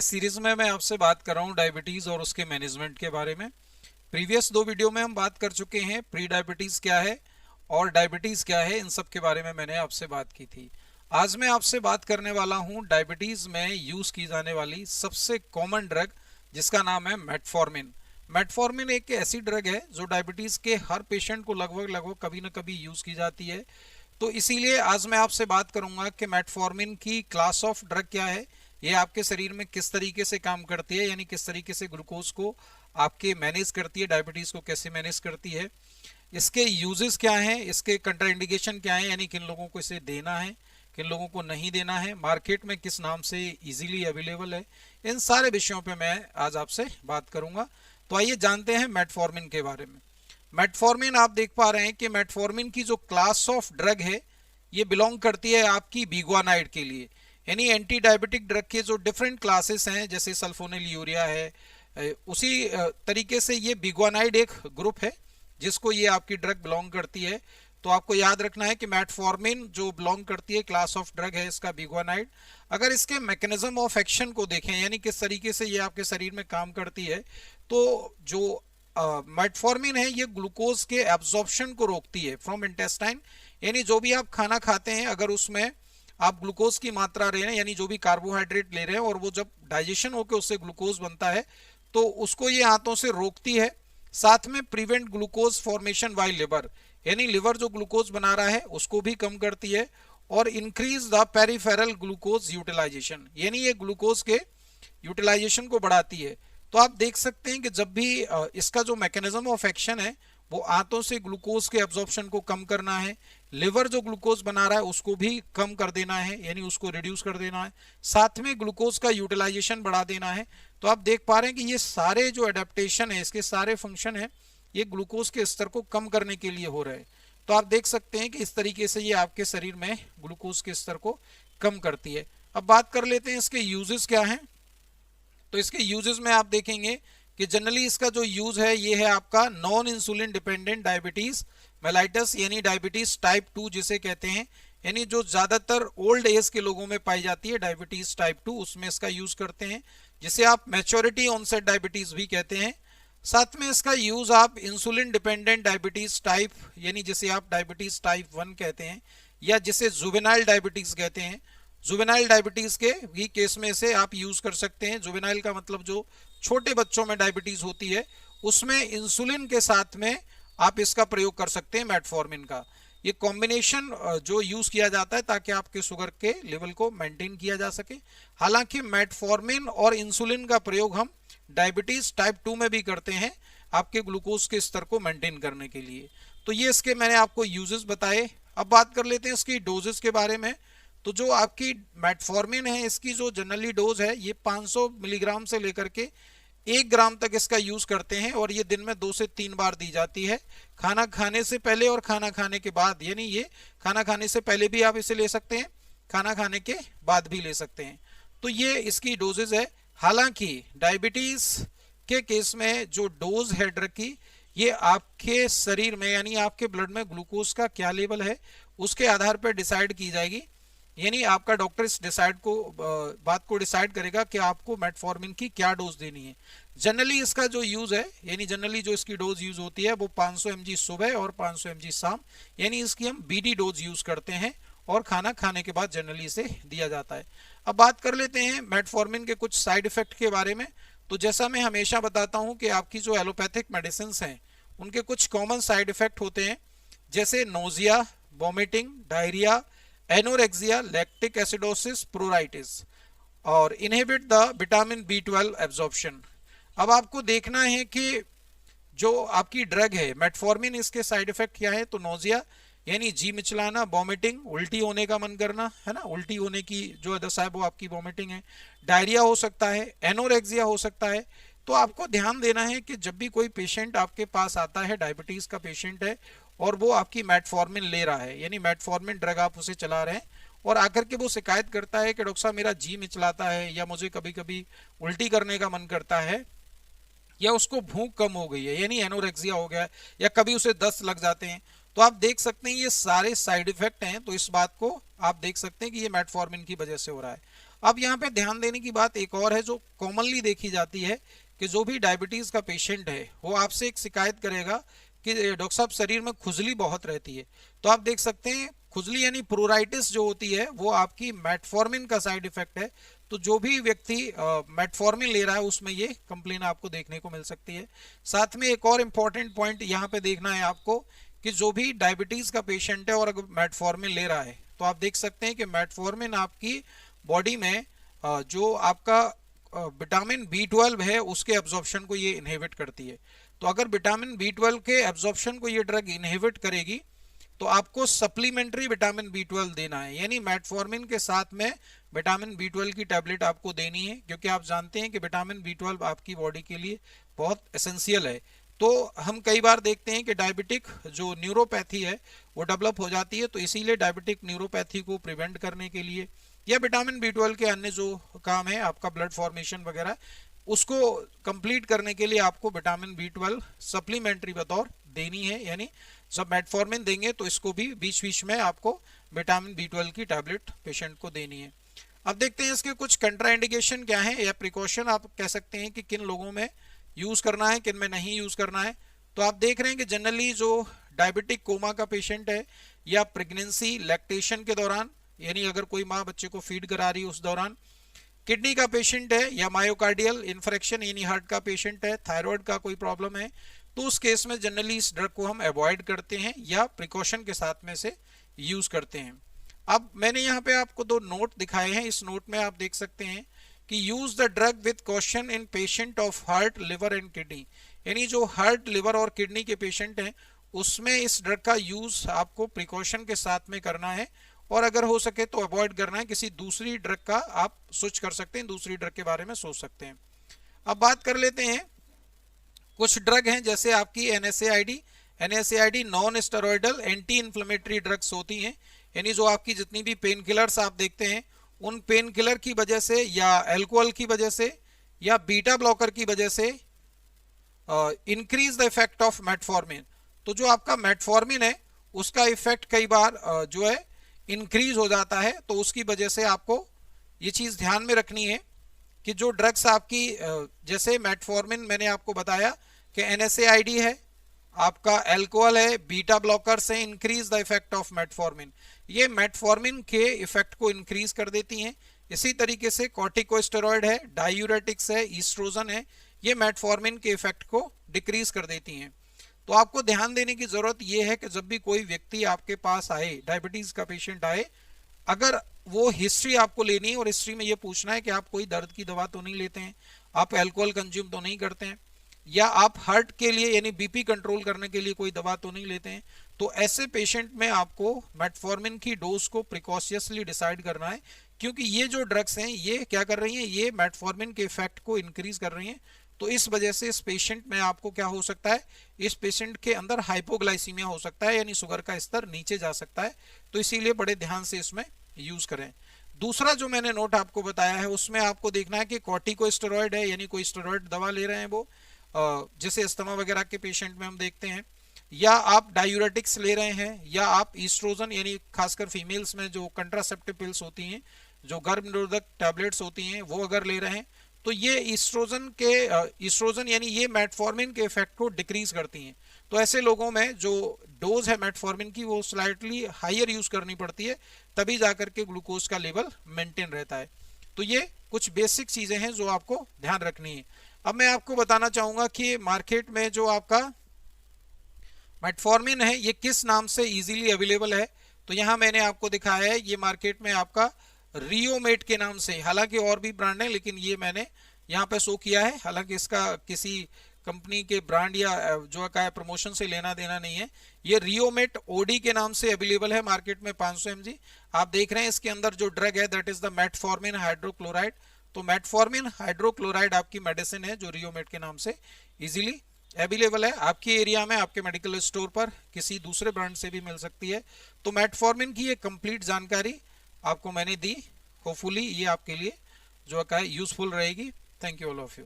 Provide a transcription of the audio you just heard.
इस सीरीज में मैं आपसे बात कर रहा हूँ डायबिटीज और उसके मैनेजमेंट के बारे में। प्रीवियस दो वीडियो में हम बात कर चुके हैं प्री डायबिटीज क्या है और डायबिटीज क्या है, इन सब के बारे में मैंने आपसे बात की थी। आज मैं आपसे बात करने वाला हूँ डायबिटीज में यूज की जाने वाली सबसे कॉमन ड्रग, जिसका नाम है मेटफॉर्मिन। मेटफॉर्मिन एक ऐसी ड्रग है जो डायबिटीज के हर पेशेंट को लगभग कभी ना कभी यूज की जाती है। तो इसीलिए आज मैं आपसे बात करूंगा कि मेटफॉर्मिन की क्लास ऑफ ड्रग क्या है, ये आपके शरीर में किस तरीके से काम करती है, यानी किस तरीके से ग्लूकोज को आपके मैनेज करती है, डायबिटीज को कैसे मैनेज करती है, इसके यूजेस क्या हैं, इसके कंट्राइंडिकेशन क्या है, यानी किन लोगों को इसे देना है, किन लोगों को नहीं देना है, मार्केट में किस नाम से इजीली अवेलेबल है, इन सारे विषयों पे मैं आज आपसे बात करूंगा। तो आइए जानते हैं मेटफॉर्मिन के बारे में। मेटफॉर्मिन, आप देख पा रहे हैं कि मेटफॉर्मिन की जो क्लास ऑफ ड्रग है ये बिलोंग करती है आपकी बिगुआनाइड के लिए, यानी एंटी डायबिटिक ड्रग के जो डिफरेंट क्लासेस हैं जैसे सल्फोनिल यूरिया है, उसी तरीके से ये बिगुआनाइड एक ग्रुप है जिसको ये आपकी ड्रग बिलोंग करती है। तो आपको याद रखना है कि मेटफॉर्मिन जो बिलोंग करती है क्लास ऑफ ड्रग है इसका बिगुआनाइड। अगर इसके मैकेनिज्म ऑफ एक्शन को देखें, यानी किस तरीके से ये आपके शरीर में काम करती है, तो जो मेटफॉर्मिन है ये ग्लूकोज के एब्जॉर्प्शन को रोकती है फ्रॉम इंटेस्टाइन, यानी जो भी आप खाना खाते हैं अगर उसमें आप ग्लूकोज की मात्रा ले रहे हैं, यानी जो भी कार्बोहाइड्रेट ले रहे हैं, और वो जब डाइजेशन होकर उससे ग्लूकोज बनता है तो उसको ये हाथों से रोकती है। साथ में prevent glucose formation by liver, यानी लिवर जो ग्लूकोज बना रहा है उसको भी कम करती है, और increase the peripheral glucose utilisation, यानी ये ग्लूकोज के यूटिलाइजेशन को बढ़ाती है। तो आप देख सकते हैं कि जब भी इसका जो मैकेनिज्म ऑफ एक्शन है वो आंतों से ग्लूकोज के एब्जॉर्प्शन को कम करना है, लिवर जो ग्लूकोज बना रहा है उसको भी कम कर देना है, यानी उसको रिड्यूस कर देना है, साथ में ग्लूकोज का यूटिलाइजेशन बढ़ा देना है। तो आप देख पा रहे हैं कि ये सारे जो एडेप्टेशन है, इसके सारे फंक्शन है, ये ग्लूकोज के स्तर को कम करने के लिए हो रहे हैं। तो आप देख सकते हैं कि इस तरीके से ये आपके शरीर में ग्लूकोज के स्तर को कम करती है। अब बात कर लेते हैं इसके यूजेस क्या हैं। तो इसके यूजेस में आप देखेंगे कि जनरली इसका जो यूज है ये है आपका non insulin dependent diabetes mellitus, यानी डायबिटीज टाइप 2 जिसे कहते हैं, यानी जो ज्यादातर ओल्ड एज के लोगों में पाई जाती है डायबिटीज टाइप 2, उसमें इसका यूज करते हैं, जिसे आप मैच्योरिटी ऑनसेट डायबिटीज भी कहते हैं। साथ में इसका यूज आप इंसुलिन डिपेंडेंट डायबिटीज टाइप, यानी जिसे आप डायबिटीज टाइप 1 कहते हैं, या जिसे जुवेनाइल डायबिटीज कहते हैं, जुवेनाइल डायबिटीज के भी केस में इसे आप यूज कर सकते हैं। जुवेनाइल का मतलब जो छोटे बच्चों में डायबिटीज होती है उसमें इंसुलिन के साथ में आप इसका प्रयोग कर सकते हैं मेटफॉर्मिन का। ये कॉम्बिनेशन जो यूज किया जाता है ताकि आपके शुगर के लेवल को मेंटेन किया जा सके। हालांकि मेटफॉर्मिन और इंसुलिन का प्रयोग हम डायबिटीज टाइप 2 में भी करते हैं आपके ग्लूकोज के स्तर को मेंटेन करने के लिए। तो ये इसके मैंने आपको यूजेस बताए। अब बात कर लेते हैं इसकी डोजेस के बारे में। तो जो आपकी मेटफॉर्मिन है इसकी जो जनरली डोज है ये 500 मिलीग्राम से लेकर के 1 ग्राम तक इसका यूज करते हैं, और ये दिन में 2 से 3 बार दी जाती है, खाना खाने से पहले और खाना खाने के बाद, यानी ये खाना खाने से पहले भी आप इसे ले सकते हैं, खाना खाने के बाद भी ले सकते हैं। तो ये इसकी डोजेज है। हालांकि डायबिटीज के केस में जो डोज है ड्रग की, ये आपके शरीर में यानी आपके ब्लड में ग्लूकोज का क्या लेवल है उसके आधार पर डिसाइड की जाएगी, यानी आपका डॉक्टर इस बात को डिसाइड करेगा कि आपको मेटफॉर्मिन की क्या डोज देनी है। जनरली इसका जो यूज है, यानी जनरली जो इसकी डोज यूज होती है वो 500 mg सुबह और 500 mg शाम, यानी इसकी हम बीडी डोज यूज करते हैं, और खाना खाने के बाद जनरली इसे दिया जाता है। अब बात कर लेते हैं मेटफॉर्मिन के कुछ साइड इफेक्ट के बारे में। तो जैसा मैं हमेशा बताता हूं कि आपकी जो एलोपैथिक मेडिसिन हैं उनके कुछ कॉमन साइड इफेक्ट होते हैं, जैसे nausea, vomiting, diarrhoea, anorexia, lactic acidosis, प्रोराइटिस, और inhibit the vitamin B12 absorption. अब आपको देखना है कि जो आपकी ड्रग है मेटफॉर्मिन, इसके साइड इफेक्ट क्या है। तो नोजिया यानी जी मिचलाना, वॉमिटिंग, उल्टी होने का मन करना, है ना, उल्टी होने की जो दशा है वो आपकी वॉमिटिंग है, डायरिया हो सकता है, एनोरेक्सिया हो सकता है। तो आपको ध्यान देना है कि जब भी कोई पेशेंट आपके पास आता है, डायबिटीज का पेशेंट है, और वो आपकी मेटफॉर्मिन ले रहा है, यानी मेटफॉर्मिन ड्रग आप उसे चला रहे हैं, और आकर के वो शिकायत करता है कि डॉक्टर साहब मेरा जी मिचलाता है, या मुझे कभी कभी उल्टी करने का मन करता है, या उसको भूख कम हो गई है, यानी एनोरेक्सिया हो गया है, या कभी उसे दस्त लग जाते हैं, तो आप देख सकते हैं ये सारे साइड इफेक्ट हैं। तो इस बात को आप देख सकते हैं कि ये मेटफॉर्मिन की वजह से हो रहा है। अब यहाँ पे ध्यान देने की बात एक और है जो कॉमनली देखी जाती है कि जो भी डायबिटीज का पेशेंट है वो आपसे एक शिकायत करेगा कि डॉक्टर साहब शरीर में खुजली बहुत रहती है। तो आप देख सकते हैं खुजली यानी प्रोराइटिस जो होती है वो आपकी मेटफॉर्मिन का साइड इफेक्ट है। तो जो भी व्यक्ति मेटफॉर्मिन ले रहा है उसमें ये कंप्लेन आपको देखने को मिल सकती है। साथ में एक और इम्पॉर्टेंट पॉइंट यहाँ पे देखना है आपको कि जो भी डायबिटीज का पेशेंट है और अगर मेटफॉर्मिन ले रहा है तो आप देख सकते हैं कि मेटफॉर्मिन आपकी बॉडी में जो आपका विटामिन B12 है उसके एब्जॉर्प्शन को ये इनहिबिट करती है। तो अगर विटामिन B12 के एब्जॉर्प्शन को ये ड्रग इनहिबिट करेगी तो आपको सप्लीमेंट्री विटामिन B12 देना है, यानी मेटफॉर्मिन के साथ में विटामिन B12 की टैबलेट आपको देनी है, क्योंकि आप जानते हैं कि विटामिन B12 आपकी बॉडी के लिए बहुत एसेंशियल है। तो हम कई बार देखते हैं कि डायबिटिक जो न्यूरोपैथी है वो डेवलप हो जाती है, तो इसीलिए डायबिटिक न्यूरोपैथी को प्रिवेंट करने के लिए या विटामिन B12 के अन्य जो काम है आपका ब्लड फॉर्मेशन वगैरह उसको कंप्लीट करने के लिए आपको विटामिन B12 सप्लीमेंट्री बतौर देनी है, यानी जब मेटफॉर्मिन देंगे तो इसको भी बीच बीच में आपको विटामिन B12 की टैबलेट पेशेंट को देनी है। अब देखते हैं इसके कुछ कंट्राइंडिकेशन क्या है या प्रिकॉशन आप कह सकते हैं कि किन लोगों में यूज करना है किन में नहीं यूज करना है। तो आप देख रहे हैं कि जनरली जो डायबिटिक कोमा का पेशेंट है या प्रेगनेंसी लैक्टेशन के दौरान, यानी अगर कोई माँ बच्चे को फीड करा रही है उस दौरान, किडनी का पेशेंट है या मायोकार्डियल इन्फ्रेक्शन यानी हार्ट का पेशेंट है, थायराइड का कोई प्रॉब्लम है, तो उस केस में जनरली इस ड्रग को हम अवॉइड करते हैं या प्रिकॉशन के साथ में से यूज करते हैं। अब मैंने यहाँ पे आपको दो नोट दिखाए हैं, इस नोट में आप देख सकते हैं कि use the drug with caution in patient of heart liver and kidney, यानी जो हार्ट लिवर और किडनी के पेशेंट हैं उसमें इस ड्रग का यूज आपको प्रिकॉशन के साथ में करना है, और अगर हो सके तो अवॉइड करना है। किसी दूसरी ड्रग का आप स्विच कर सकते हैं, दूसरी ड्रग के बारे में सोच सकते हैं। अब बात कर लेते हैं कुछ ड्रग हैं जैसे आपकी NSAID non steroidal anti inflammatory drugs होती हैं, यानी जो आपकी जितनी भी पेन किलर्स आप देखते हैं उन पेन किलर की वजह से या अल्कोहल की वजह से या बीटा ब्लॉकर की वजह से increase the effect of metformin. तो जो आपका मेटफॉर्मिन है उसका इफेक्ट कई बार जो है इंक्रीज हो जाता है, तो उसकी वजह से आपको ये चीज ध्यान में रखनी है कि जो ड्रग्स आपकी जैसे मेटफॉर्मिन मैंने आपको बताया कि NSAID है, आपका अल्कोहल है, बीटा ब्लॉकर से increase the effect of metformin, ये मेटफॉर्मिन के इफेक्ट को इंक्रीज कर देती हैं। इसी तरीके से कॉर्टिकोस्टेरॉइड है, डायूरेटिक्स है, ईस्ट्रोजन है, ये मेटफॉर्मिन के इफेक्ट को डिक्रीज कर देती हैं। तो आपको ध्यान देने की जरूरत यह है कि जब भी कोई व्यक्ति आपके पास आए, डायबिटीज का पेशेंट आए, अगर वो हिस्ट्री आपको लेनी है और हिस्ट्री में ये पूछना है कि आप कोई दर्द की दवा तो नहीं लेते हैं, आप अल्कोहल कंज्यूम तो नहीं करते हैं, या आप हार्ट के लिए यानी बीपी कंट्रोल करने के लिए कोई दवा तो नहीं लेते हैं, तो ऐसे पेशेंट में आपको मेटफॉर्मिन की डोज को प्रिकॉशियसली डिसाइड करना है, क्योंकि ये जो ड्रग्स हैं ये क्या कर रही हैं, ये मेटफॉर्मिन के इफेक्ट को इंक्रीज कर रही हैं। तो इस वजह से इस पेशेंट में आपको क्या हो सकता है, इस पेशेंट के अंदर हाइपोग्लाइसीमिया हो सकता है, यानी शुगर का स्तर नीचे जा सकता है। तो इसीलिए बड़े ध्यान से इसमें यूज करें। दूसरा जो मैंने नोट आपको बताया है उसमें आपको देखना है कि कॉर्टिकोस्टेरॉइड है, यानी कोई स्टेरॉइड दवा ले रहे हैं वो, जैसे अस्थमा वगैरह के पेशेंट में हम देखते हैं, या आप डायूरेटिक्स ले रहे हैं, या आप ईस्ट्रोजन यानी खासकर फीमेल्स में जो कंट्रासेप्टिव पिल्स होती हैं, जो गर्भ निरोधक टैबलेट्स होती हैं, वो अगर ले रहे हैं, तो ये ईस्ट्रोजन यानी ये मेटफॉर्मिन के इफेक्ट को डिक्रीज करती हैं। तो ऐसे लोगों में जो डोज है मेटफॉर्मिन की वो स्लाइटली हायर यूज करनी पड़ती है, तभी जाकर के ग्लूकोज का लेवल मेंटेन रहता है। तो ये कुछ बेसिक चीजें हैं जो आपको ध्यान रखनी है। अब मैं आपको बताना चाहूंगा कि मार्केट में जो आपका मेटफॉर्मिन है ये किस नाम से इजीली अवेलेबल है। तो यहाँ मैंने आपको दिखाया है, ये मार्केट में आपका रियोमेट के नाम से, हालांकि और भी ब्रांड है लेकिन ये मैंने यहाँ पे शो किया है, हालांकि इसका किसी कंपनी के ब्रांड या जो का प्रमोशन से लेना देना नहीं है। ये रियोमेट ओडी के नाम से अवेलेबल है मार्केट में 500 mg। आप देख रहे हैं इसके अंदर जो ड्रग है that is the metformin hydrochloride. तो मेटफॉर्मिन हाइड्रोक्लोराइड आपकी मेडिसिन है जो रियोमेट के नाम से इजीली अवेलेबल है आपके एरिया में, आपके मेडिकल स्टोर पर किसी दूसरे ब्रांड से भी मिल सकती है। तो मेटफॉर्मिन की एक कंप्लीट जानकारी आपको मैंने दी, होपफुली ये आपके लिए जो है यूजफुल रहेगी। Thank you all of you.